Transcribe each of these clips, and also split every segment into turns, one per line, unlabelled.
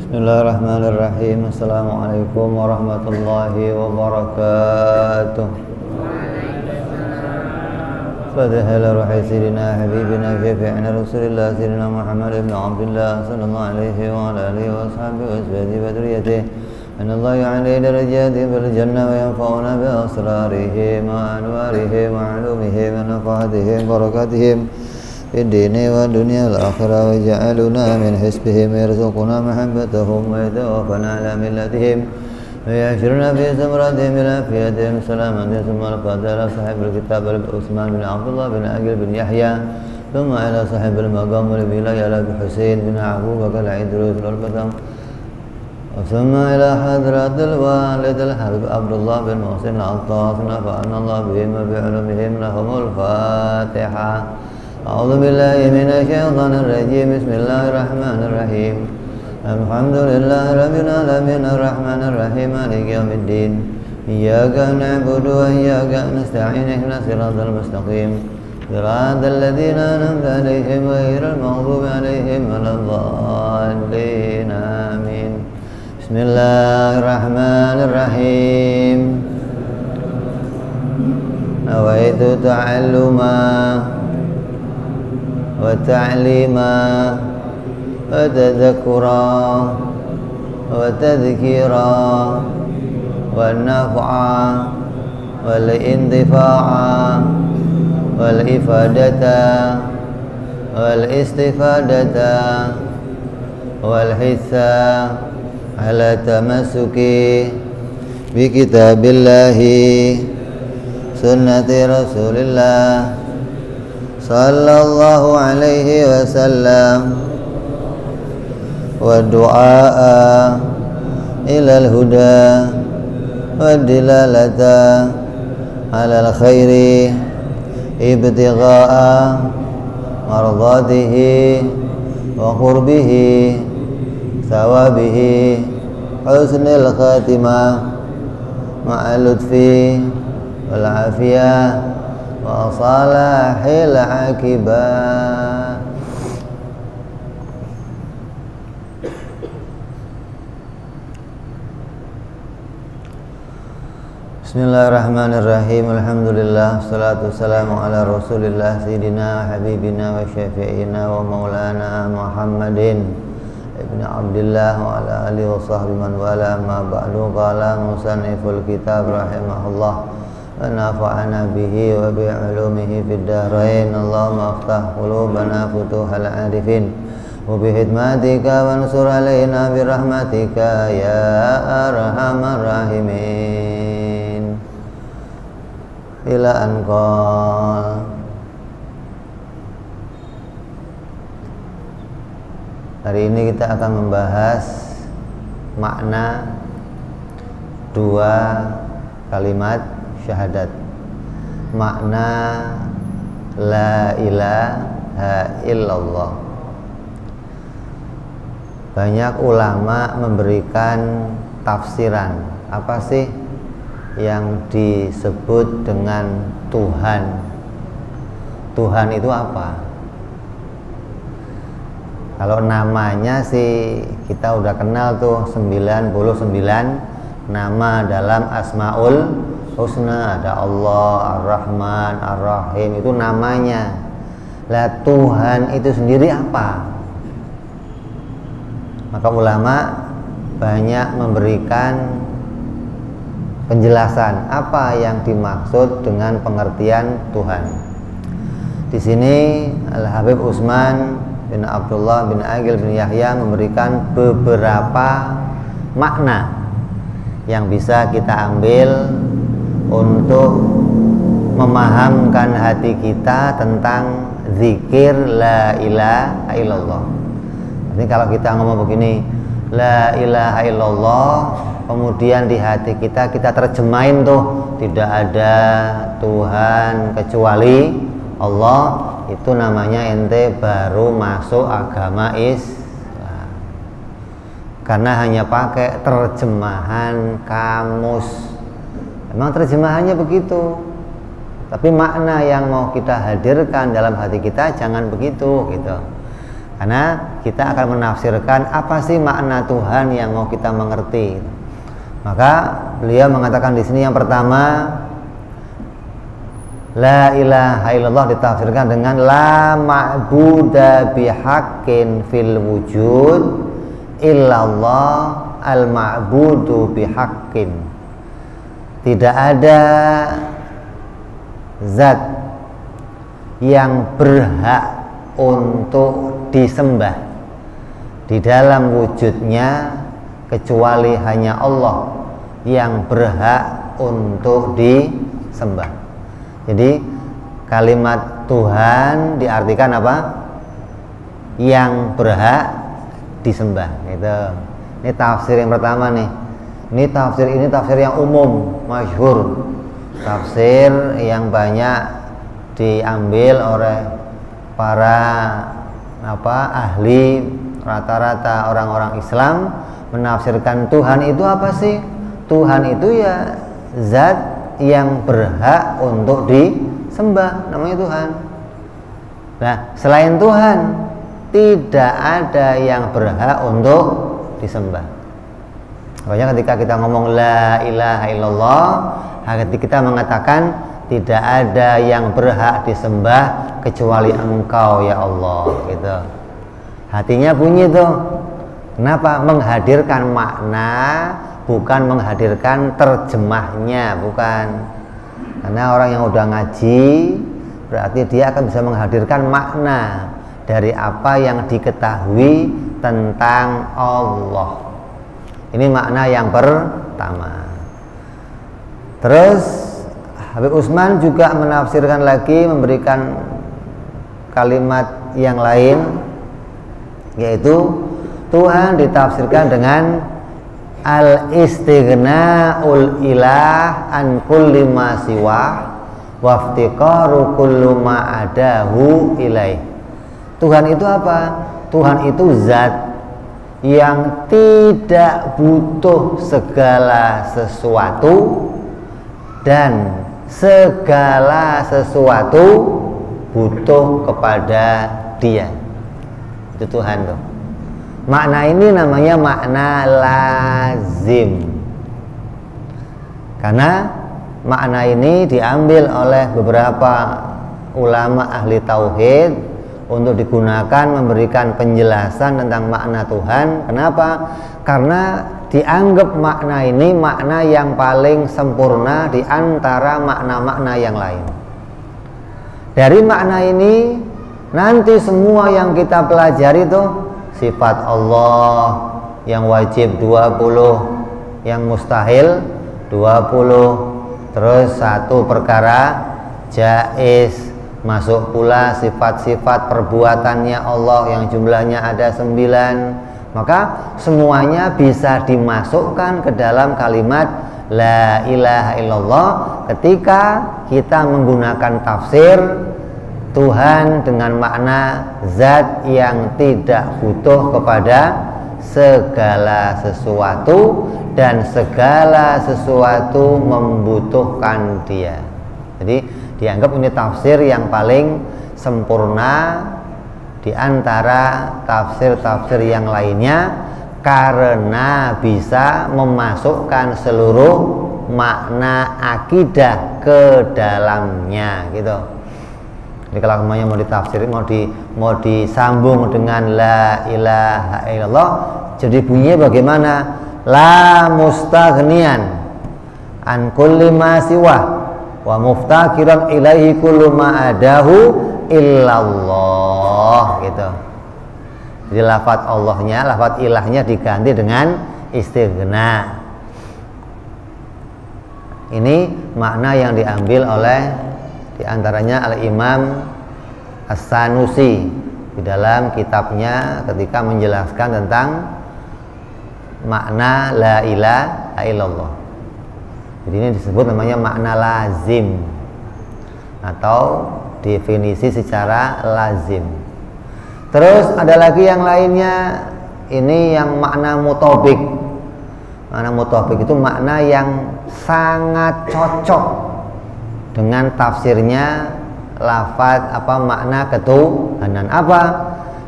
Bismillahirrahmanirrahim. Assalamualaikum warahmatullahi wabarakatuh. Fadhala ruhi sayyidina habibina syafi'ina rasulillah sayyidina Muhammad ibn Abdullah sallallahu alaihi wa ala alihi wa sahbihi wa ashabihi wa dhurriyyatihi an Allah ya'ali darajati bil jannah wa yanfa'una bi asrarihi wa anwarihi wa ulumihi wa nafahatihim barakatihim الدين والدنيا والآخرة وجعلنا من حسبهم يرزقنا محبتهم ويتوفنا على ملتهم ويعشرنا في زمرتهم بالعافية سلاما ثم الفاتحة إلى صاحب الكتاب عثمان بن عبد الله بن عقيل بن يحيى ثم إلى صاحب المقام والولاية أبي حسين بن أبو بكر العيدروس والبتم ثم إلى حضرة الوالد الحبيب عبد الله بن محسن العطاس نفعنا الله بهم وبعلومهم لهم الفاتحة. أعوذ بالله من الشيطان الرجيم. بسم الله الرحمن الرحيم. الحمد لله رب العالمين الرحمن الرحيم مالك يوم الدين إياك نعبد وإياك نستعين اهدنا الصراط المستقيم صراط الذين أنعمت عليهم غير المغضوب عليهم ولا الضالين آمين. بسم الله الرحمن الرحيم. نويت تعلما وتعليما وتذكرا وتذكيرا والنفعا والانتفاعا والإفادة والاستفادة والحثا على تمسك بكتاب الله سنة رسول الله صلى الله عليه وسلم والدعاء إلى الهدى والدلالة على الخير ابتغاء مرضاته وقربه ثوابه حسن الخاتمة مع اللطف والعافية وصلاح العاقبة. Bismillahirrahmanirrahim. Alhamdulillah, salatu wassalamu ala rasulillah sayyidina habibina wa syafi'ina wa maulana Muhammadin ibn Abdullah wa ala alihi wa sahbihi man wala ma ba'du. Qala musanniful kitab rahimahullah wa nafa'ana bihi wa bi'ulumihi fid darain. Allahumma aftah qulubana futuhal arifin wa bihidmatika wansur alaina birahmatika ya arhamar rahimin. Ila anqal. Hari ini kita akan membahas makna dua kalimat syahadat. Makna la ilaha illallah. Banyak ulama memberikan tafsiran. Apa sih yang disebut dengan Tuhan? Tuhan itu apa? Kalau namanya sih kita udah kenal tuh 99 nama dalam Asmaul Husna. Ada Allah, Ar-Rahman, Ar-Rahim, itu namanya. Lah Tuhan itu sendiri apa? Maka ulama banyak memberikan penjelasan apa yang dimaksud dengan pengertian Tuhan. Di sini Al-Habib Utsman bin Abdullah bin Aqil bin Yahya memberikan beberapa makna yang bisa kita ambil untuk memahamkan hati kita tentang zikir la ilaha illallah. Jadi kalau kita ngomong begini, la ilaha illallah, kemudian di hati kita terjemahin tuh tidak ada Tuhan kecuali Allah, itu namanya ente baru masuk agama Islam. Karena hanya pakai terjemahan kamus. Memang terjemahannya begitu, tapi makna yang mau kita hadirkan dalam hati kita jangan begitu gitu. Karena kita akan menafsirkan apa sih makna Tuhan yang mau kita mengerti. Maka beliau mengatakan di sini yang pertama, la ilaha illallah ditafsirkan dengan la ma'buda bihaqqin fil wujud illallah al ma'budu bihaqqin. Tidak ada zat yang berhak untuk disembah di dalam wujudnya kecuali hanya Allah yang berhak untuk disembah. Jadi kalimat Tuhan diartikan apa? Yang berhak disembah. Gitu. Ini tafsir yang pertama nih. Ini tafsir yang umum, masyhur. Tafsir yang banyak diambil oleh para ahli, rata-rata orang-orang Islam menafsirkan Tuhan itu apa sih? Tuhan itu ya zat yang berhak untuk disembah, namanya Tuhan. Nah, selain Tuhan tidak ada yang berhak untuk disembah. Makanya ketika kita ngomong la ilaha illallah, ketika kita mengatakan tidak ada yang berhak disembah kecuali Engkau ya Allah, gitu. Hatinya bunyi tuh. Kenapa? Menghadirkan makna, bukan menghadirkan terjemahnya, bukan. Karena orang yang udah ngaji berarti dia akan bisa menghadirkan makna dari apa yang diketahui tentang Allah. Ini makna yang pertama. Terus Habib Utsman juga menafsirkan lagi, memberikan kalimat yang lain, yaitu Tuhan ditafsirkan dengan al-istighna'ul ilah an kulli ma siwah wa iftiqaru kullu ma adahu ilaih. Tuhan itu apa? Tuhan itu zat yang tidak butuh segala sesuatu dan segala sesuatu butuh kepada Dia. Itu Tuhan tuh. Makna ini namanya makna lazim. Karena makna ini diambil oleh beberapa ulama ahli tauhid untuk digunakan memberikan penjelasan tentang makna Tuhan. Kenapa? Karena dianggap makna ini makna yang paling sempurna di antara makna-makna yang lain. Dari makna ini nanti semua yang kita pelajari itu sifat Allah yang wajib 20, yang mustahil 20, terus satu perkara jaiz, masuk pula sifat-sifat perbuatannya Allah yang jumlahnya ada 9. Maka semuanya bisa dimasukkan ke dalam kalimat la ilaha illallah ketika kita menggunakan tafsir Tuhan dengan makna zat yang tidak butuh kepada segala sesuatu dan segala sesuatu membutuhkan Dia. Jadi dianggap ini tafsir yang paling sempurna di antara tafsir-tafsir yang lainnya karena bisa memasukkan seluruh makna akidah ke dalamnya, gitu. Jadi kalau semuanya mau ditafsir, mau disambung dengan la ilaha illallah, jadi bunyinya bagaimana? La mustaghniyan an kulli ma siwa wa muftakiran ilaihi kullu ma adahu illallah, gitu. Jadi lafaz Allahnya, lafaz ilahnya diganti dengan istighna. Ini makna yang diambil oleh diantaranya Al-Imam As-Sanusi di dalam kitabnya ketika menjelaskan tentang makna la ilaha illallah. Jadi ini disebut namanya makna lazim atau definisi secara lazim. Terus ada lagi yang lainnya, ini yang makna mutobik. Makna mutobik itu makna yang sangat cocok dengan tafsirnya lafaz makna ketuhanan.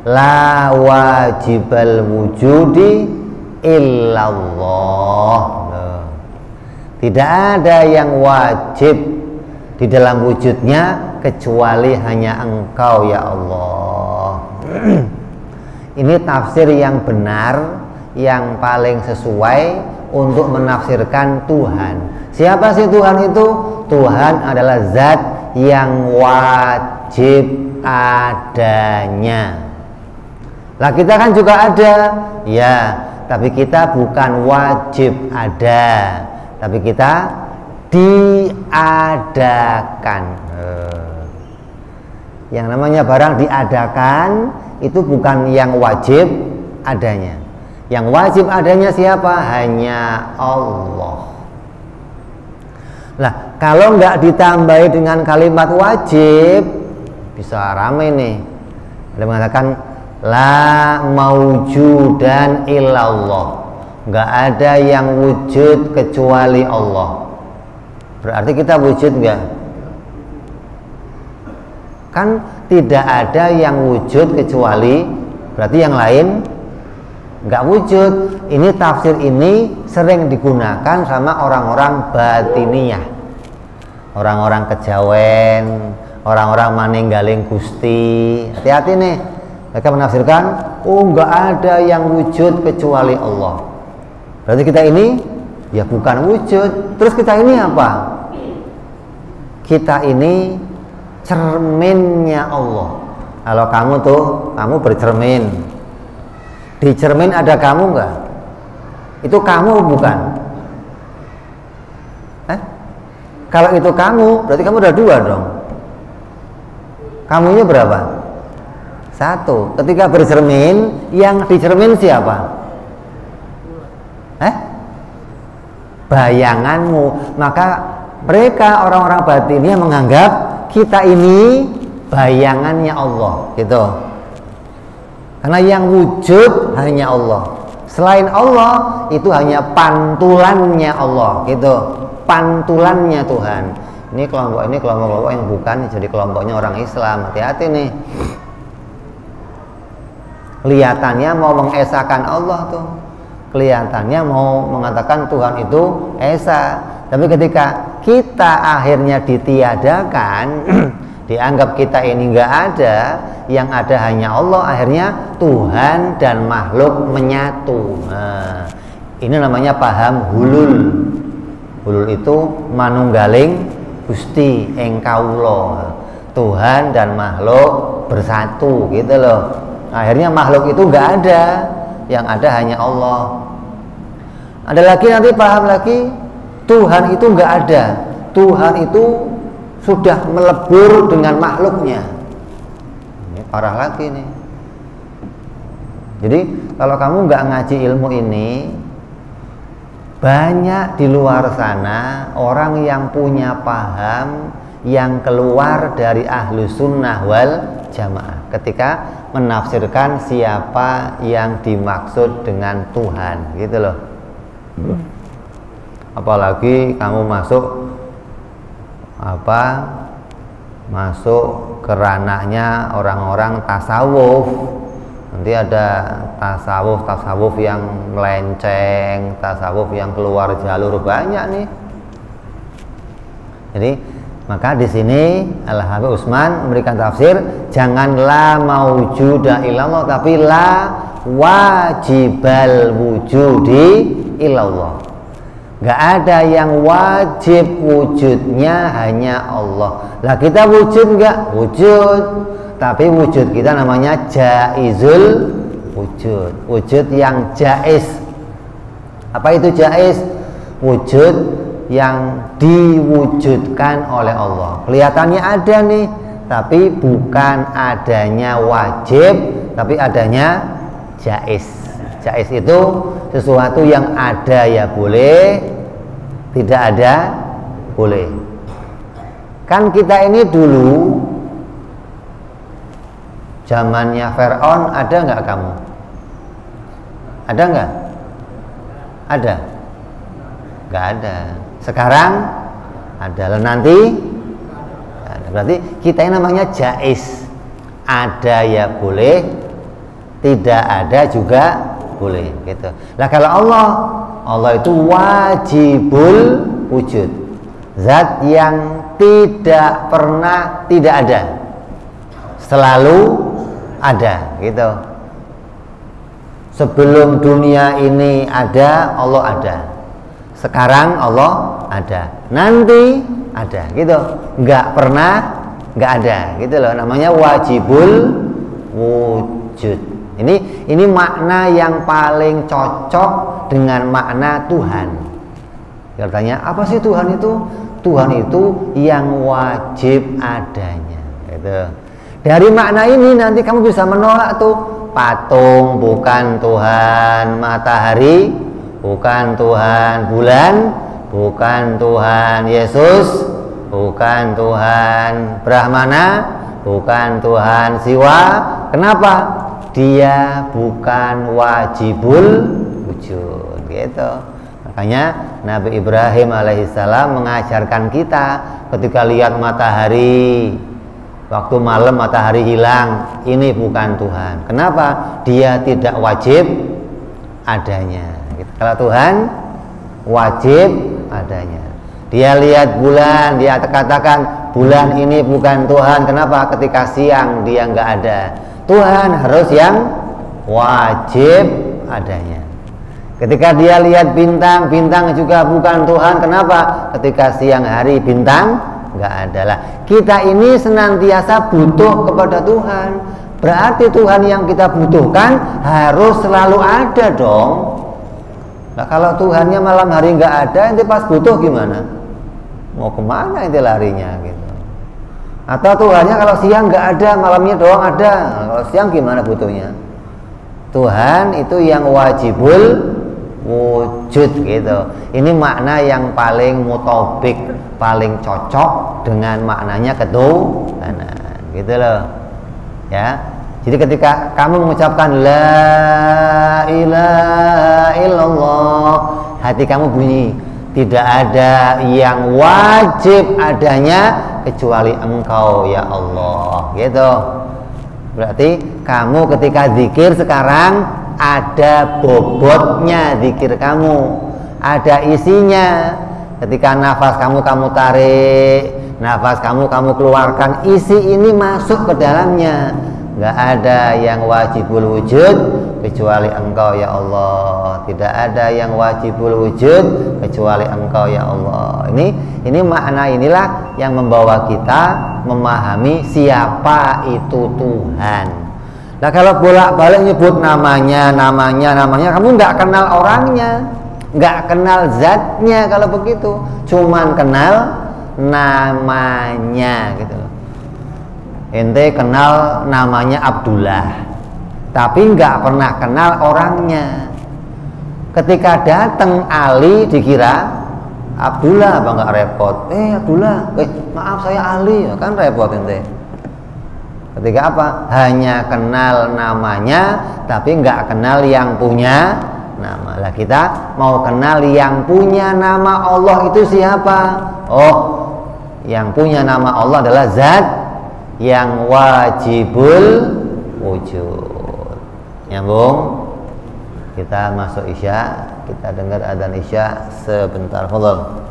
la wajibal wujudi illallah. Tidak ada yang wajib di dalam wujudnya kecuali hanya Engkau ya Allah. Ini tafsir yang benar, yang paling sesuai untuk menafsirkan Tuhan. Siapa sih Tuhan itu? Tuhan adalah zat yang wajib adanya. Lah kita kan juga ada, ya, tapi kita bukan wajib ada, tapi kita diadakan. Yang namanya barang diadakan itu bukan yang wajib adanya. Yang wajib adanya siapa? Hanya Allah. Lah kalau nggak ditambahi dengan kalimat wajib, bisa rame nih. Ada mengatakan la maujudan illallah, nggak ada yang wujud kecuali Allah. Berarti kita wujud nggak? Kan tidak ada yang wujud kecuali, berarti yang lain nggak wujud. Ini tafsir ini sering digunakan sama orang-orang batiniyah, orang-orang kejawen, orang-orang maninggaling Gusti. Hati-hati nih, mereka menafsirkan, oh nggak ada yang wujud kecuali Allah. Berarti kita ini ya bukan wujud. Terus kita ini apa? Kita ini cerminnya Allah. Kalau kamu tuh, kamu bercermin. Di cermin ada kamu nggak? Itu kamu bukan? Kalau itu kamu, berarti kamu udah dua dong. Kamunya berapa? Satu. Ketika bercermin, yang dicermin siapa? Bayanganmu. Maka mereka orang-orang batinnya menganggap kita ini bayangannya Allah, gitu. Karena yang wujud hanya Allah. Selain Allah itu hanya pantulannya Allah, gitu. Pantulannya Tuhan. Ini kelompok yang bukan jadi kelompoknya orang Islam. Hati-hati nih. Kelihatannya mau mengesahkan Allah tuh. Kelihatannya mau mengatakan Tuhan itu esa. Tapi ketika kita akhirnya ditiadakan, dianggap kita ini nggak ada, yang ada hanya Allah, akhirnya Tuhan dan makhluk menyatu. Nah, ini namanya paham hulul. Hulul itu manunggaling Gusti ing kawula. Tuhan dan makhluk bersatu, gitu loh. Akhirnya makhluk itu nggak ada, yang ada hanya Allah. Ada lagi nanti paham lagi, Tuhan itu nggak ada. Tuhan itu sudah melebur dengan makhluknya. Ini parah lagi nih. Jadi kalau kamu nggak ngaji ilmu ini, banyak di luar sana orang yang punya paham yang keluar dari ahlu sunnah wal jamaah ketika menafsirkan siapa yang dimaksud dengan Tuhan, gitu loh. Apalagi kamu masuk ke ranahnya orang-orang tasawuf. Nanti ada tasawuf yang melenceng, tasawuf yang keluar jalur, banyak nih. Jadi maka di sini Al-Habib Utsman memberikan tafsir, jangan la maujuda illallah, tapi la wajibal wujudi illallah. Gak ada yang wajib wujudnya hanya Allah. Lah kita wujud nggak? Wujud. Tapi wujud kita namanya jaizul wujud. Wujud yang jaiz. Apa itu jaiz? Wujud yang diwujudkan oleh Allah. Kelihatannya ada nih, tapi bukan adanya wajib, tapi adanya jaiz. Jaiz itu sesuatu yang ada ya boleh, tidak ada boleh. Kan kita ini dulu zamannya Fir'aun, ada nggak kamu? Ada nggak? Ada? Nggak ada. Sekarang ada. Lalu nanti ada. Berarti kita ini namanya jaiz. Ada ya boleh, tidak ada juga boleh gitu. Lah kalau Allah itu wajibul wujud, zat yang tidak pernah tidak ada, selalu ada gitu. Sebelum dunia ini ada, Allah ada. Sekarang Allah ada, nanti ada gitu. Nggak pernah nggak ada gitu loh. Namanya wajibul wujud. Ini makna yang paling cocok dengan makna Tuhan. Katanya apa sih Tuhan itu? Tuhan itu yang wajib adanya gitu. Dari makna ini nanti kamu bisa menolak tuh patung bukan Tuhan, matahari bukan Tuhan, bulan bukan Tuhan, Yesus bukan Tuhan, Brahmana bukan Tuhan, Siwa. Kenapa? Dia bukan wajibul wujud gitu. Makanya Nabi Ibrahim alaihissalam mengajarkan kita ketika lihat matahari, waktu malam matahari hilang, ini bukan Tuhan. Kenapa? Dia tidak wajib adanya gitu. Kalau Tuhan wajib adanya. Dia lihat bulan, dia katakan bulan ini bukan Tuhan. Kenapa? Ketika siang dia nggak ada. Tuhan harus yang wajib adanya. Ketika dia lihat bintang, bintang juga bukan Tuhan. Kenapa? Ketika siang hari bintang nggak ada. Lah, kita ini senantiasa butuh kepada Tuhan. Berarti Tuhan yang kita butuhkan harus selalu ada dong. Nah, kalau Tuhannya malam hari nggak ada, nanti pas butuh gimana? Mau kemana itu larinya gitu? Atau Tuhannya kalau siang nggak ada, malamnya doang ada. Nah, kalau siang gimana butuhnya? Tuhan itu yang wajibul wujud gitu. Ini makna yang paling mutobik, paling cocok dengan maknanya ketuhanan gitu loh ya. Jadi ketika kamu mengucapkan la ilaha illallah, hati kamu bunyi, tidak ada yang wajib adanya kecuali Engkau ya Allah gitu. Berarti kamu ketika zikir sekarang ada bobotnya zikir kamu, ada isinya. Ketika nafas kamu tarik, nafas kamu keluarkan, isi ini masuk ke dalamnya. Nggak ada yang wajibul wujud kecuali Engkau ya Allah. Tidak ada yang wajibul wujud kecuali Engkau ya Allah. Ini makna inilah yang membawa kita memahami siapa itu Tuhan. Nah, kalau bolak-balik nyebut namanya, kamu nggak kenal orangnya, nggak kenal zatnya. Kalau begitu, cuman kenal namanya gitu. Ente kenal namanya Abdullah, tapi nggak pernah kenal orangnya. Ketika datang Ali dikira Abdullah, apa nggak repot? Abdullah, maaf saya Ali, kan repot ente. Ketika apa? Hanya kenal namanya, tapi nggak kenal yang punya nama. Lah kita mau kenal yang punya nama Allah itu siapa? Oh, yang punya nama Allah adalah zat yang wajibul wujud. Nyambung? Kita masuk Isya, kita dengar adzan Isya sebentar. Fadhal.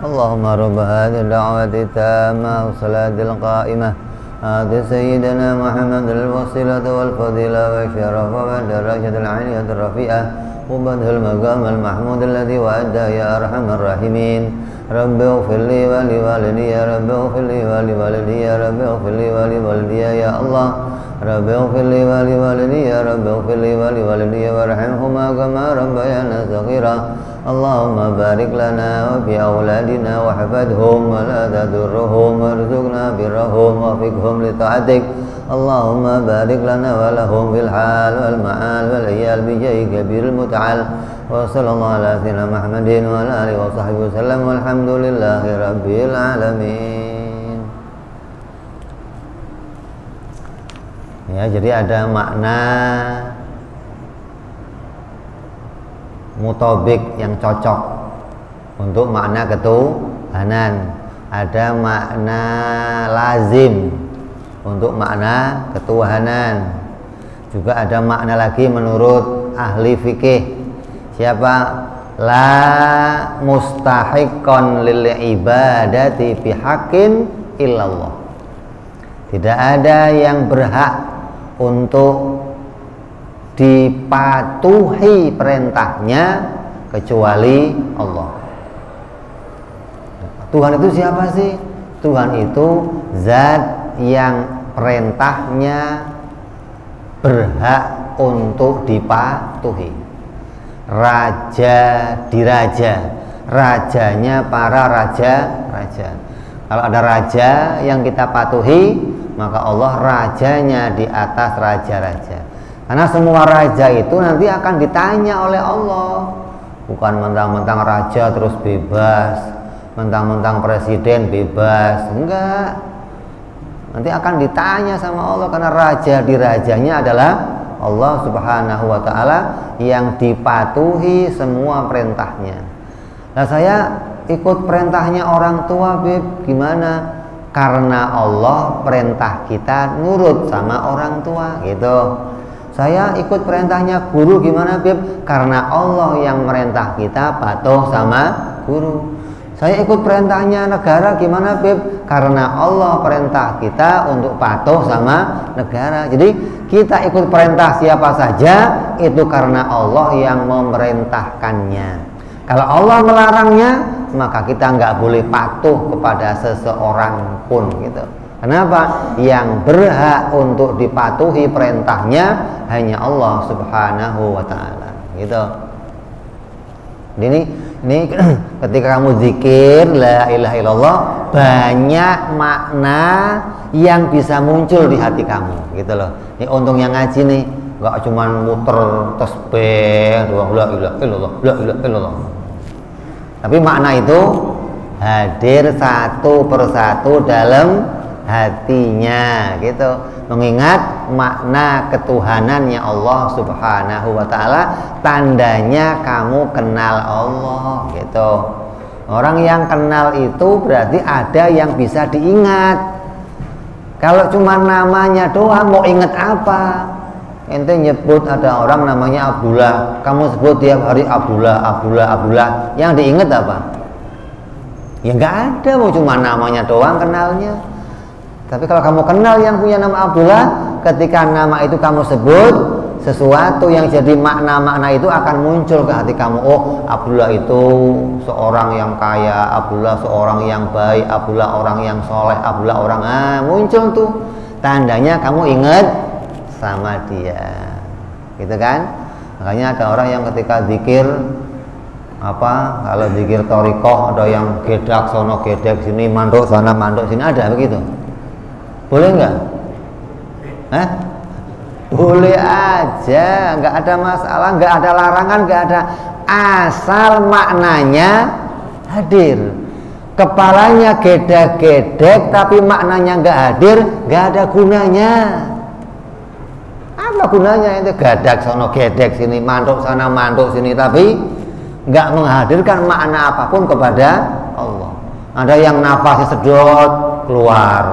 اللهم رب هذه الدعوة التامة والصلاة القائمة آت سيدنا محمد الوسيلة والفضيلة والشرف والدرجة العالية الرفيعة وبده المقام المحمود الذي وعده يا أرحم الراحمين رب اغفر لي ولوالدي يا رب اغفر لي ولوالدي يا رب اغفر لي ولوالدي يا الله رب اغفر لي ولوالدي يا رب اغفر لي ولوالدي وارحمهما كما ربيانا صغيرا اللهم بارك لنا وفي أولادنا واحفظهم ولا تضرهم وارزقنا برهم وفقهم لطاعتك اللهم بارك لنا ولهم في الحال والمعال والعيال بجاه كبير المتعال وصلى الله على سيدنا محمد وعلى آله وصحبه وسلم والحمد لله رب العالمين. Ya, jadi ada makna mutobik yang cocok untuk makna ketuhanan, ada makna lazim untuk makna ketuhanan, juga ada makna lagi menurut ahli fikih. Siapa? La mustahiqqan lil ibadati bihaqqin illallah. Tidak ada yang berhak untuk dipatuhi perintahnya kecuali Allah. Tuhan itu siapa sih? Tuhan itu zat yang perintahnya berhak untuk dipatuhi. Raja diraja, rajanya para raja-raja. Kalau ada raja yang kita patuhi, maka Allah rajanya di atas raja-raja. Karena semua raja itu nanti akan ditanya oleh Allah. Bukan mentang-mentang raja terus bebas, mentang-mentang presiden bebas. Enggak. Nanti akan ditanya sama Allah, karena raja di rajanya adalah Allah Subhanahu wa ta'ala yang dipatuhi semua perintahnya. Nah, saya ikut perintahnya orang tua, Beb, gimana? Karena Allah perintah kita nurut sama orang tua, gitu. Saya ikut perintahnya guru, gimana, Beb? Karena Allah yang merintah kita patuh sama guru. Saya ikut perintahnya negara, gimana, Beb? Karena Allah perintah kita untuk patuh sama negara. Jadi kita ikut perintah siapa saja itu karena Allah yang memerintahkannya. Kalau Allah melarangnya, maka kita nggak boleh patuh kepada seseorang pun, gitu. Kenapa? Yang berhak untuk dipatuhi perintahnya hanya Allah Subhanahu wa ta'ala, gitu. Ini ketika kamu zikir la ilaha illallah, banyak makna yang bisa muncul di hati kamu, gitu loh. Ini untungnya ngaji nih, nggak cuma muter tasbih doang, la ilaha illallah, la ilaha illallah. Tapi makna itu hadir satu persatu dalam hatinya, gitu. Mengingat makna ketuhanannya Allah Subhanahu wa ta'ala, tandanya kamu kenal Allah, gitu. Orang yang kenal itu berarti ada yang bisa diingat. Kalau cuma namanya doang mau inget apa? Ente nyebut ada orang namanya Abdullah, kamu sebut tiap hari Abdullah, yang diinget apa? Ya nggak ada, mau cuma namanya doang kenalnya. Tapi kalau kamu kenal yang punya nama Abdullah, ketika nama itu kamu sebut, sesuatu yang jadi makna-makna itu akan muncul ke hati kamu. Oh, Abdullah itu seorang yang kaya, Abdullah seorang yang baik, Abdullah orang yang soleh, Abdullah orang muncul tuh tandanya kamu ingat sama dia, gitu kan? Makanya ada orang yang ketika zikir kalau zikir torikoh ada yang gedak sono gedek sini, manduk sana manduk sini, ada begitu? Boleh nggak? Boleh aja, nggak ada masalah, nggak ada larangan, nggak ada, asal maknanya hadir. Kepalanya gedek-gedek tapi maknanya nggak hadir, nggak ada gunanya. Apa gunanya itu gadak sono gedek sini, manduk sana manduk sini, tapi nggak menghadirkan makna apapun kepada Allah. Ada yang nafasnya sedot keluar,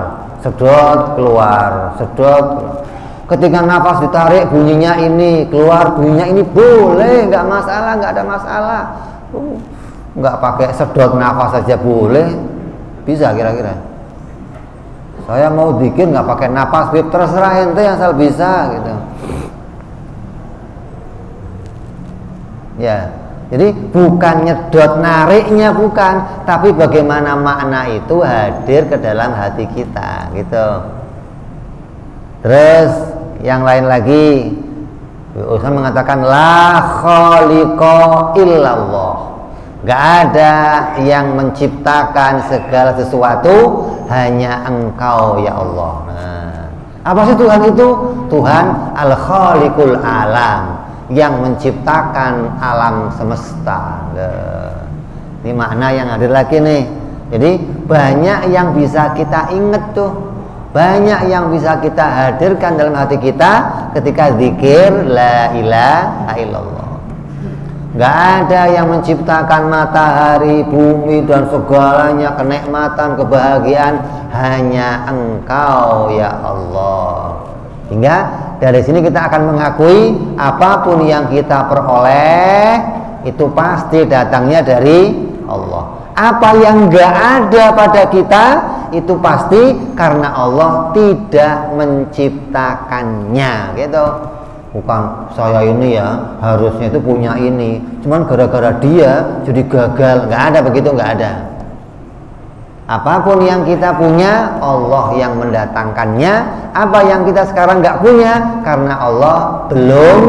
sedot keluar, sedot keluar. Ketika nafas ditarik bunyinya ini, keluar bunyinya ini, boleh, nggak masalah, nggak ada masalah. Nggak pakai sedot nafas saja boleh, bisa kira-kira. Saya mau bikin nggak pakai nafas, terserah ente yang asal bisa gitu. Ya, jadi bukan nyedot nariknya bukan, tapi bagaimana makna itu hadir ke dalam hati kita gitu. Terus yang lain lagi, Ustaz mengatakan la khaliqa illallah, gak ada yang menciptakan segala sesuatu, hanya Engkau ya Allah. Nah, apa sih Tuhan itu? Tuhan al-khaliqul alam, yang menciptakan alam semesta. Ini makna yang hadir lagi nih. Jadi banyak yang bisa kita inget tuh, banyak yang bisa kita hadirkan dalam hati kita ketika zikir la ilaha illallah. Gak ada yang menciptakan matahari, bumi dan segalanya, kenikmatan, kebahagiaan, hanya Engkau ya Allah. Hingga dari sini kita akan mengakui apapun yang kita peroleh itu pasti datangnya dari Allah. Apa yang gak ada pada kita itu pasti karena Allah tidak menciptakannya gitu. Bukan saya ini ya harusnya itu punya ini, cuman gara-gara dia jadi gagal. Nggak ada begitu, nggak ada. Apapun yang kita punya Allah yang mendatangkannya. Apa yang kita sekarang nggak punya karena Allah belum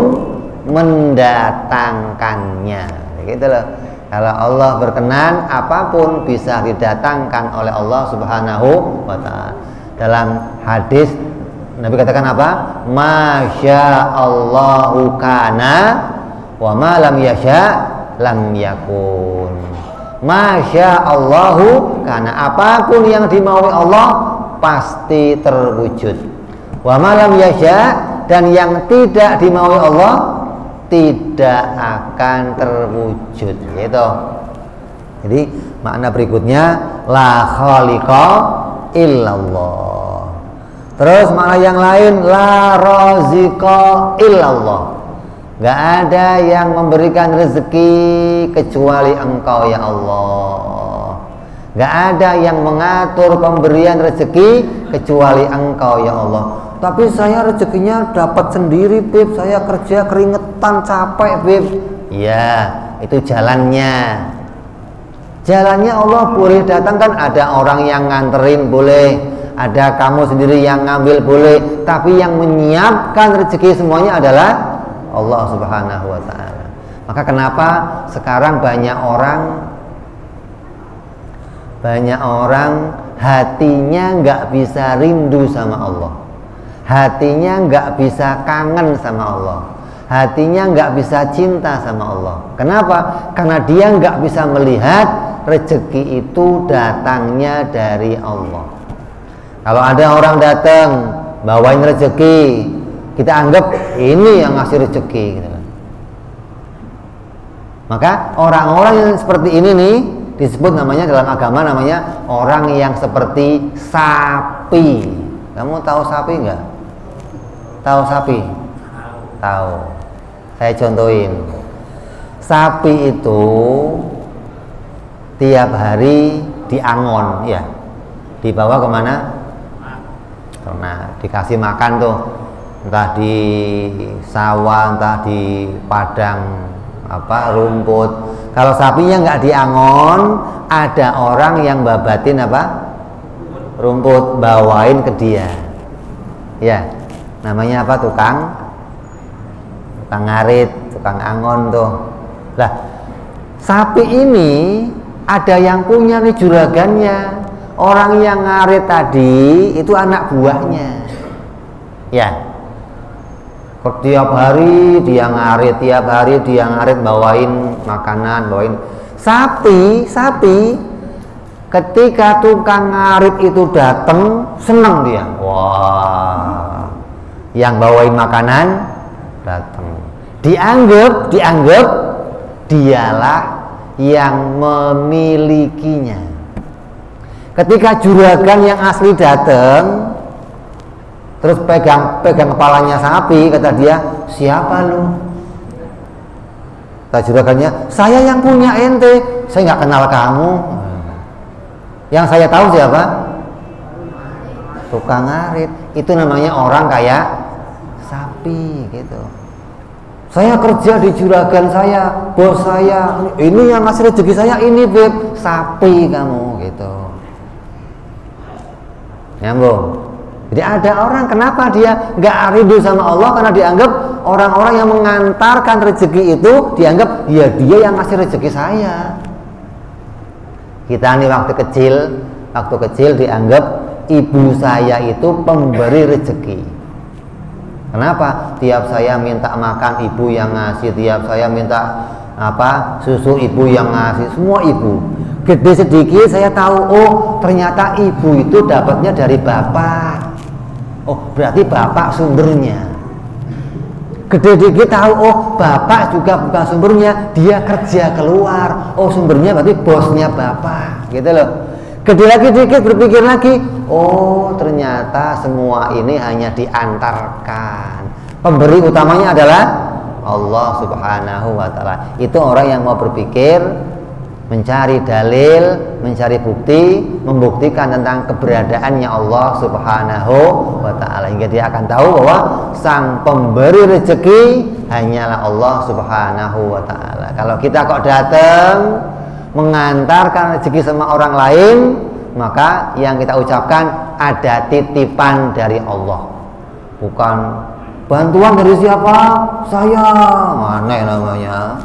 mendatangkannya, gitu loh. Kalau Allah berkenan, apapun bisa didatangkan oleh Allah Subhanahu wa ta'ala. Dalam hadis Nabi katakan apa? Masya Allahu kana wa ma lam yasha lam yakun. Masya Allahu kana, apapun yang dimaui Allah pasti terwujud. Wa ma lam yasha, dan yang tidak dimaui Allah tidak akan terwujud, gitu. Jadi makna berikutnya la khaliqa illallah. Terus makna yang lain la raziqa illallah. Gak ada yang memberikan rezeki kecuali Engkau ya Allah. Gak ada yang mengatur pemberian rezeki kecuali Engkau ya Allah. Tapi saya rezekinya dapat sendiri, Beb. Saya kerja keringetan, capek, Beb. Ya, itu jalannya. Jalannya Allah boleh datangkan. Ada orang yang nganterin boleh, ada kamu sendiri yang ngambil boleh, tapi yang menyiapkan rezeki semuanya adalah Allah Subhanahu wa ta'ala. Maka kenapa sekarang banyak orang hatinya nggak bisa rindu sama Allah, hatinya nggak bisa kangen sama Allah, hatinya nggak bisa cinta sama Allah. Kenapa? Karena dia nggak bisa melihat rezeki itu datangnya dari Allah. Kalau ada orang datang bawain rezeki, kita anggap ini yang ngasih rezeki gitu. Maka orang-orang yang seperti ini nih disebut namanya dalam agama namanya orang yang seperti sapi. Kamu tahu sapi nggak? Tahu sapi? Tahu. Saya contohin. Sapi itu tiap hari diangon, ya. Dibawa kemana? Karena dikasih makan tuh, entah di sawah, entah di padang rumput. Kalau sapinya nggak diangon, ada orang yang babatin rumput, bawain ke dia, ya. Namanya apa? Tukang ngarit, tukang angon tuh. Lah, sapi ini ada yang punya nih juragannya. Orang yang ngarit tadi itu anak buahnya, ya. Tiap hari dia ngarit, bawain makanan, bawain. Sapi ketika tukang ngarit itu datang, senang dia. Wah, yang bawain makanan datang. Dianggap dialah yang memilikinya. Ketika juragan yang asli datang, terus pegang kepalanya sapi, kata dia, siapa lu? Kata juragannya, saya yang punya ente, saya nggak kenal kamu. Yang saya tahu siapa? Tukang ngarit. Itu namanya orang kayak sapi gitu. Saya kerja di juragan saya, bos saya, ini yang ngasih rezeki saya, ini beb, sapi kamu gitu. Nyambung. Jadi ada orang, kenapa dia nggak rindu sama Allah? Karena dianggap orang-orang yang mengantarkan rezeki itu dianggap ya dia yang ngasih rezeki saya. Kita nih waktu kecil dianggap ibu saya itu pemberi rezeki. Kenapa? Tiap saya minta makan ibu yang ngasih, tiap saya minta susu ibu yang ngasih, semua ibu. Gede sedikit saya tahu, oh ternyata ibu itu dapatnya dari bapak. Oh berarti bapak sumbernya. Gede dikit tahu, oh bapak juga bukan sumbernya, dia kerja keluar. Oh sumbernya berarti bosnya bapak, gitu loh. Gede lagi dikit berpikir lagi, oh ternyata semua ini hanya diantarkan. Pemberi utamanya adalah Allah Subhanahu wa Ta'ala. Itu orang yang mau berpikir, mencari dalil, mencari bukti, membuktikan tentang keberadaannya Allah Subhanahu wa Ta'ala, hingga dia akan tahu bahwa sang pemberi rezeki hanyalah Allah Subhanahu wa Ta'ala. Kalau kita kok datang mengantarkan rezeki sama orang lain, maka yang kita ucapkan ada titipan dari Allah, bukan bantuan dari siapa? Saya. Aneh namanya.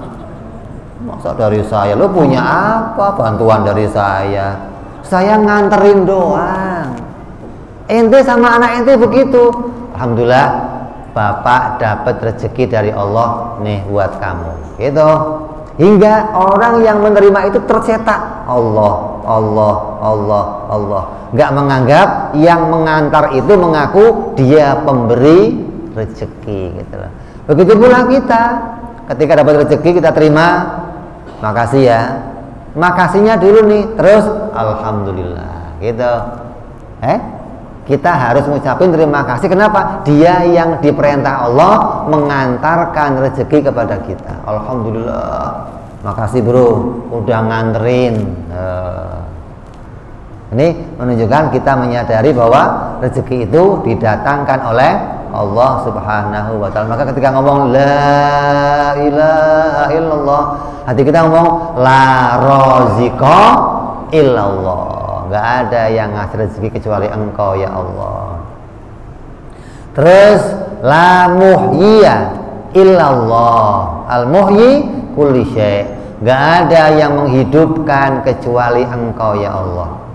Masa dari saya? Lo punya apa bantuan dari saya? Saya nganterin doang. Ente sama anak ente begitu. Alhamdulillah, bapak dapat rezeki dari Allah nih buat kamu. Gitu. Hingga orang yang menerima itu tercetak Allah, Allah, Allah, Allah. Nggak menganggap yang mengantar itu mengaku dia pemberi rezeki, gitu loh. Begitu pula kita, ketika dapat rezeki kita terima, makasih ya, makasihnya dulu nih, terus alhamdulillah, gitu. Kita harus mengucapkan terima kasih. Kenapa? Dia yang diperintah Allah mengantarkan rezeki kepada kita. Alhamdulillah, makasih bro, udah nganterin. Ini menunjukkan kita menyadari bahwa rezeki itu didatangkan oleh Allah Subhanahu wa Ta'ala. Maka ketika ngomong la ilaha illallah, hati kita ngomong la raziqa illallah. Nggak ada yang ngasih rezeki kecuali Engkau ya Allah. Terus la muhyiya illallah, al muhyi kulli syai'. Nggak ada yang menghidupkan kecuali Engkau ya Allah.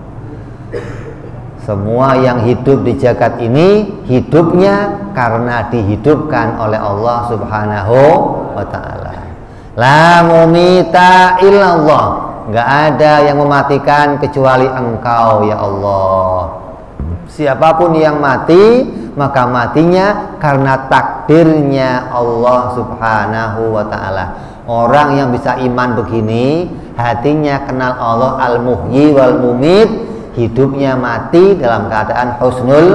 Semua yang hidup di jagat ini hidupnya karena dihidupkan oleh Allah Subhanahu wa Ta'ala. La mumita illallah, nggak ada yang mematikan kecuali Engkau ya Allah. Siapapun yang mati, maka matinya karena takdirnya Allah Subhanahu wa Ta'ala. Orang yang bisa iman begini, hatinya kenal Allah al-muhyi wal mumit, hidupnya mati dalam keadaan husnul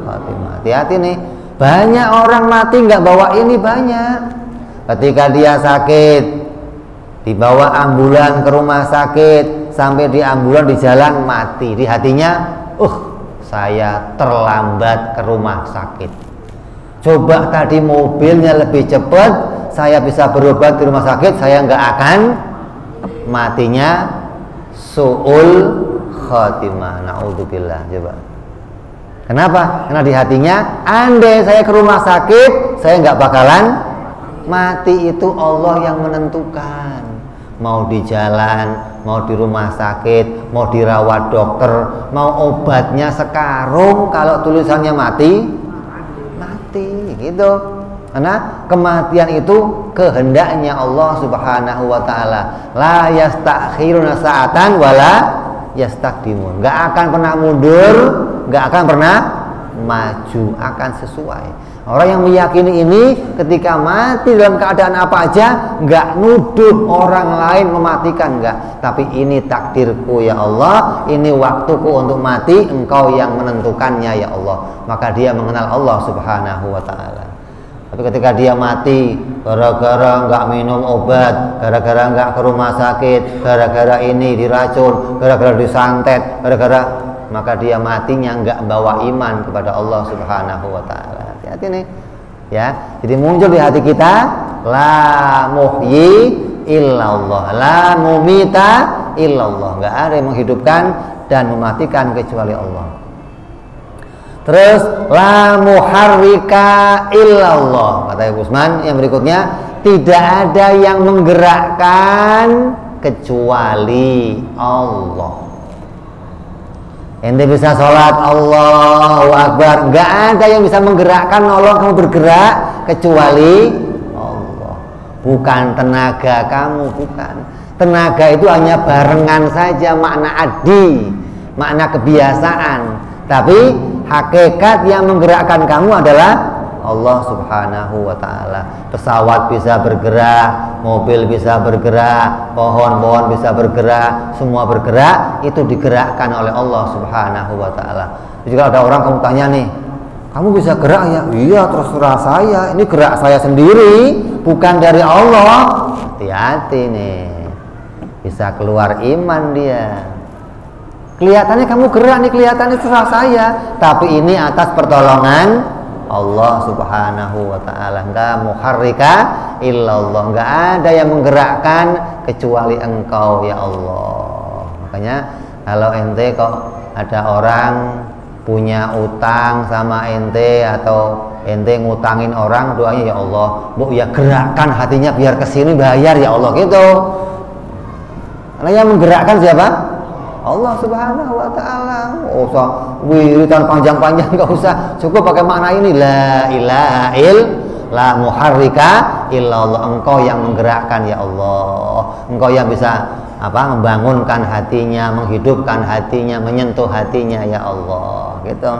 khatimah. Hati-hati nih, banyak orang mati nggak bawa ini, banyak. Ketika dia sakit, dibawa ambulan ke rumah sakit, sampai di ambulan di jalan mati, di hatinya, saya terlambat ke rumah sakit. Coba tadi mobilnya lebih cepat, saya bisa berobat di rumah sakit, saya nggak akan matinya su'ul khatimah. Na'udzubillah. Coba. Kenapa? Karena di hatinya, andai saya ke rumah sakit, saya nggak bakalan mati. Itu Allah yang menentukan. Mau di jalan, mau di rumah sakit, mau dirawat dokter, mau obatnya sekarung, kalau tulisannya mati, mati gitu. Karena kematian itu kehendaknya Allah Subhanahu wa taala. La yastakhiruna sa'atan wala yastaqdimun. Enggak akan pernah mundur, enggak akan pernah maju, akan sesuai. Orang yang meyakini ini ketika mati dalam keadaan apa aja, enggak nuduh orang lain mematikan, enggak. Tapi ini takdirku ya Allah, ini waktuku untuk mati, Engkau yang menentukannya ya Allah. Maka dia mengenal Allah Subhanahu wa taala. Tapi ketika dia mati gara-gara nggak minum obat, gara-gara nggak ke rumah sakit, gara-gara ini diracun, gara-gara disantet, gara-gara, maka dia matinya nggak bawa iman kepada Allah Subhanahu wa taala. Hati-hati nih. Ya. Jadi muncul di hati kita, la muhyi illallah, la mumita illallah. Nggak ada yang menghidupkan dan mematikan kecuali Allah. Terus la muharrika illallah, kata Ibu Usman yang berikutnya, tidak ada yang menggerakkan kecuali Allah. Ente bisa sholat Allahu Akbar, nggak ada yang bisa menggerakkan nolong kamu bergerak kecuali Allah. Bukan tenaga kamu, bukan. Tenaga itu hanya barengan saja, makna adi, makna kebiasaan. Tapi hakikat yang menggerakkan kamu adalah Allah Subhanahu wa taala. Pesawat bisa bergerak, mobil bisa bergerak, pohon-pohon bisa bergerak, semua bergerak, itu digerakkan oleh Allah Subhanahu wa taala. Jika ada orang kamu tanya nih, kamu bisa gerak ya? Iya, terserah saya. Ini gerak saya sendiri, bukan dari Allah. Hati-hati nih. Bisa keluar iman dia. Kelihatannya kamu gerak nih, kelihatannya terserah saya, tapi ini atas pertolongan Allah Subhanahu wa taala. Enggak muharrika illallah, enggak ada yang menggerakkan kecuali Engkau ya Allah. Makanya kalau ente kok ada orang punya utang sama ente atau ente ngutangin orang, doanya ya Allah, Bu ya gerakkan hatinya biar kesini bayar ya Allah gitu. Karena yang menggerakkan siapa? Allah Subhanahu wa taala. Oh, usah wiridan panjang-panjang, enggak usah. Cukup pakai makna ini, la ilaha illa muharrika illallah. Engkau yang menggerakkan ya Allah. Engkau yang bisa membangunkan hatinya, menghidupkan hatinya, menyentuh hatinya ya Allah. Gitu.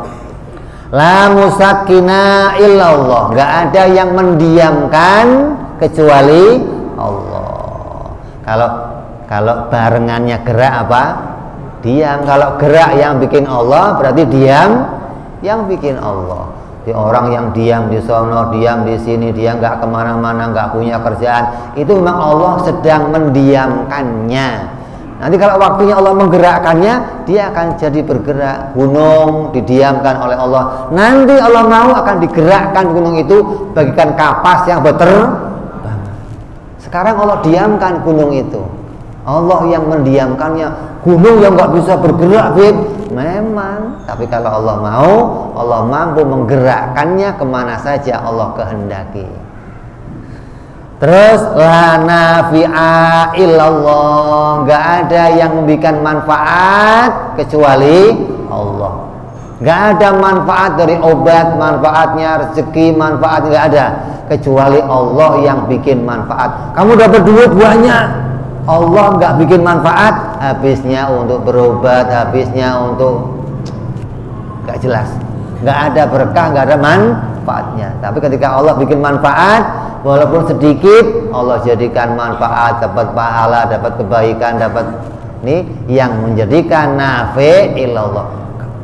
La musakkina illallah. Enggak ada yang mendiamkan kecuali Allah. Kalau barengannya gerak apa? Diam. Kalau gerak yang bikin Allah, berarti diam yang bikin Allah. Di orang yang diam di sono, diam di sini, dia nggak kemana-mana, nggak punya kerjaan, itu memang Allah sedang mendiamkannya. Nanti kalau waktunya Allah menggerakkannya, dia akan jadi bergerak. Gunung didiamkan oleh Allah, nanti Allah mau akan digerakkan gunung itu bagikan kapas yang berterbang. Sekarang Allah diamkan gunung itu, Allah yang mendiamkannya. Gunung yang nggak bisa bergerak, memang. Tapi kalau Allah mau, Allah mampu menggerakkannya kemana saja Allah kehendaki. Terus la nafi'a illallah, nggak ada yang memberikan manfaat kecuali Allah. Nggak ada manfaat dari obat, manfaatnya rezeki, manfaat nggak ada kecuali Allah yang bikin manfaat. Kamu dapat duit banyak, Allah nggak bikin manfaat, habisnya untuk berobat, habisnya untuk nggak jelas, nggak ada berkah, nggak ada manfaatnya. Tapi ketika Allah bikin manfaat, walaupun sedikit, Allah jadikan manfaat, dapat pahala, dapat kebaikan, dapat ini yang menjadikan nafi illallah.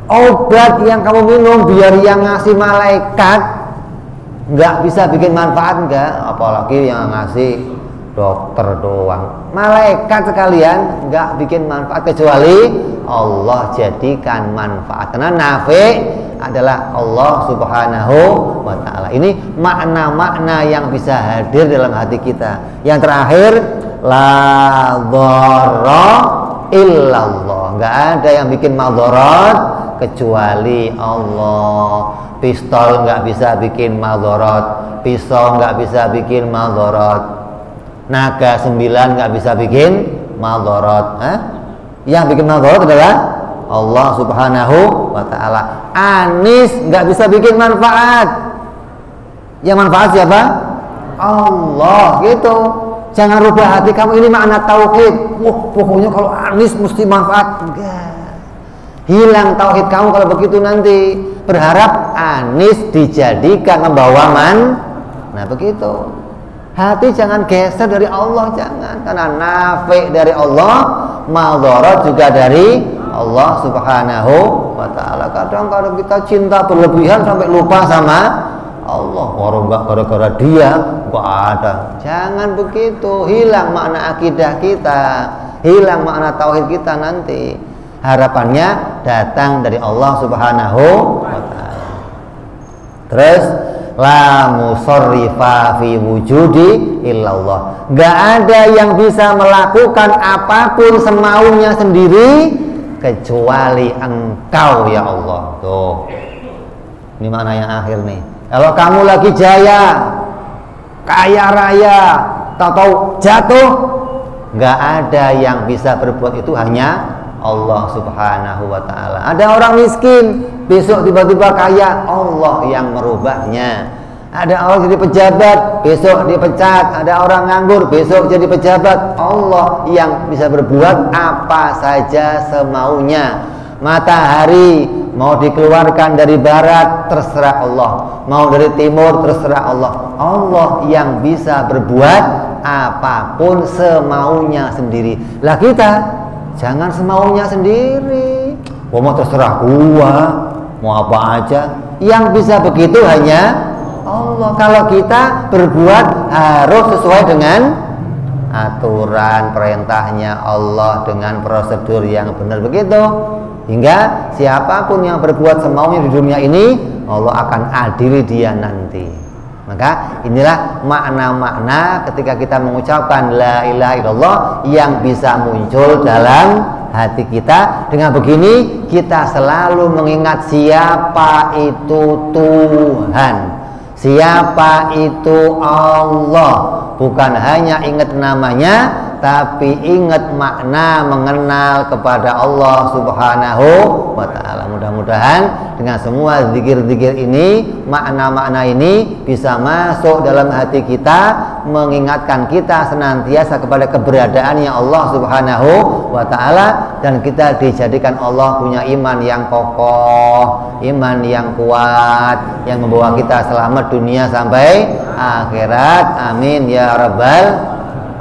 Obat yang kamu minum biar yang ngasih malaikat nggak bisa bikin manfaat nggak, apalagi yang ngasih dokter doang. Malaikat sekalian nggak bikin manfaat kecuali Allah jadikan manfaat, karena nafi adalah Allah Subhanahu wa ta'ala. Ini makna-makna yang bisa hadir dalam hati kita. Yang terakhir, la dharra illallah, nggak ada yang bikin madharat kecuali Allah. Pistol nggak bisa bikin madharat, pisau nggak bisa bikin madharat, naga 9 nggak bisa bikin madharat. Yang bikin madharat adalah Allah Subhanahu wa ta'ala. Anis nggak bisa bikin manfaat, yang manfaat siapa? Allah, gitu. Jangan rubah hati kamu, ini makna tauhid. Pokoknya kalau anis mesti manfaat. Enggak. Hilang tauhid kamu kalau begitu nanti. Berharap anis dijadikan membawa nah begitu. Hati jangan geser dari Allah, jangan. Karena nafi dari Allah, madharat juga dari Allah Subhanahu wa ta'ala. Kadang-kadang kita cinta berlebihan sampai lupa sama Allah. Orang enggak gara-gara dia, enggak ada. Jangan begitu. Hilang makna akidah kita, hilang makna tauhid kita nanti. Harapannya datang dari Allah Subhanahu wa ta'ala. Terus la musarrifa fi wujudi illallah. Enggak ada yang bisa melakukan apapun semaunya sendiri kecuali Engkau ya Allah. Tuh. Ini makna yang akhir nih. Kalau kamu lagi jaya, kaya raya, tahu jatuh, nggak ada yang bisa berbuat itu, hanya Allah Subhanahu wa ta'ala. Ada orang miskin, besok tiba-tiba kaya, Allah yang merubahnya. Ada orang jadi pejabat, besok dipecat. Ada orang nganggur, besok jadi pejabat. Allah yang bisa berbuat apa saja semaunya. Matahari mau dikeluarkan dari barat, terserah Allah. Mau dari timur, terserah Allah. Allah yang bisa berbuat apapun semaunya sendiri. Lah kita jangan semaunya sendiri. Mau terserah gua, mau apa aja. Yang bisa begitu hanya Allah. Kalau kita berbuat harus sesuai dengan aturan perintahnya Allah, dengan prosedur yang benar, begitu. Hingga siapapun yang berbuat semaunya di dunia ini, Allah akan adili dia nanti. Maka inilah makna-makna ketika kita mengucapkan la ilaha illallah yang bisa muncul dalam hati kita. Dengan begini kita selalu mengingat siapa itu Tuhan, siapa itu Allah. Bukan hanya ingat namanya, tapi ingat makna mengenal kepada Allah Subhanahu wa ta'ala. Mudah-mudahan dengan semua zikir-zikir ini, makna-makna ini bisa masuk dalam hati kita, mengingatkan kita senantiasa kepada keberadaannya Allah Subhanahu wa ta'ala, dan kita dijadikan Allah punya iman yang kokoh, iman yang kuat, yang membawa kita selamat dunia sampai akhirat. Amin ya rabbal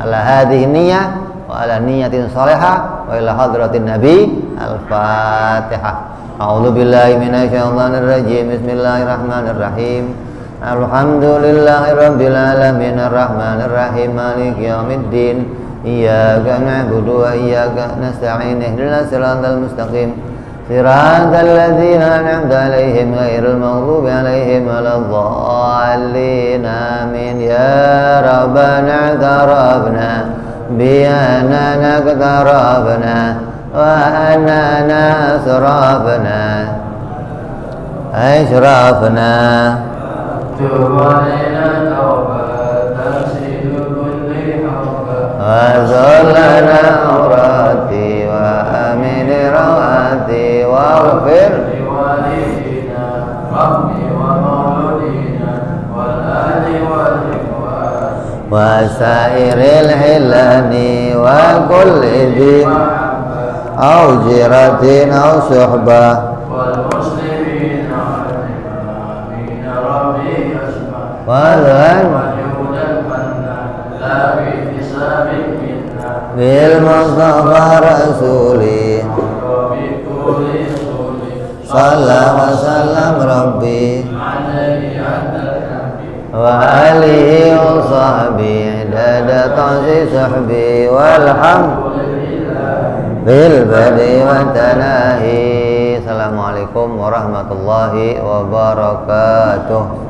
ala hadhihi niyyah wa ala niyyatin salihah wa ila hadratin nabi. Al-Fatihah. A'udzu billahi minasyaitonir rajim. Bismillahirrahmanirrahim. Alhamdulillahi rabbil alamin arrahmanir rahim maliki yaumiddin. Iyyaka na'budu wa iyyaka nasta'in. Ihdinas siratal mustaqim. Siratal ladzina an'amta 'alaihim ghairil maghdubi 'alaihim waladdallin. Amin. Ya Rabbana tarabna bi annana tarabna wa annana asrafna asrafna tubalina tawbatan sidul lihaqa wa zallana awrati wa amin rawati wa ghafir liwalidina rabbi wa mauludina wal ali wal ikhwan wa sairil hilani wa kulli din au jiratin au suhbah wal muslimin amin rabbi asma wa bil mustafa rasuli صلى وسلم ربي وآله وصحبه عدد تعزي صحبي والحمد بالبدء والتناهي. Assalamualaikum warahmatullahi wabarakatuh.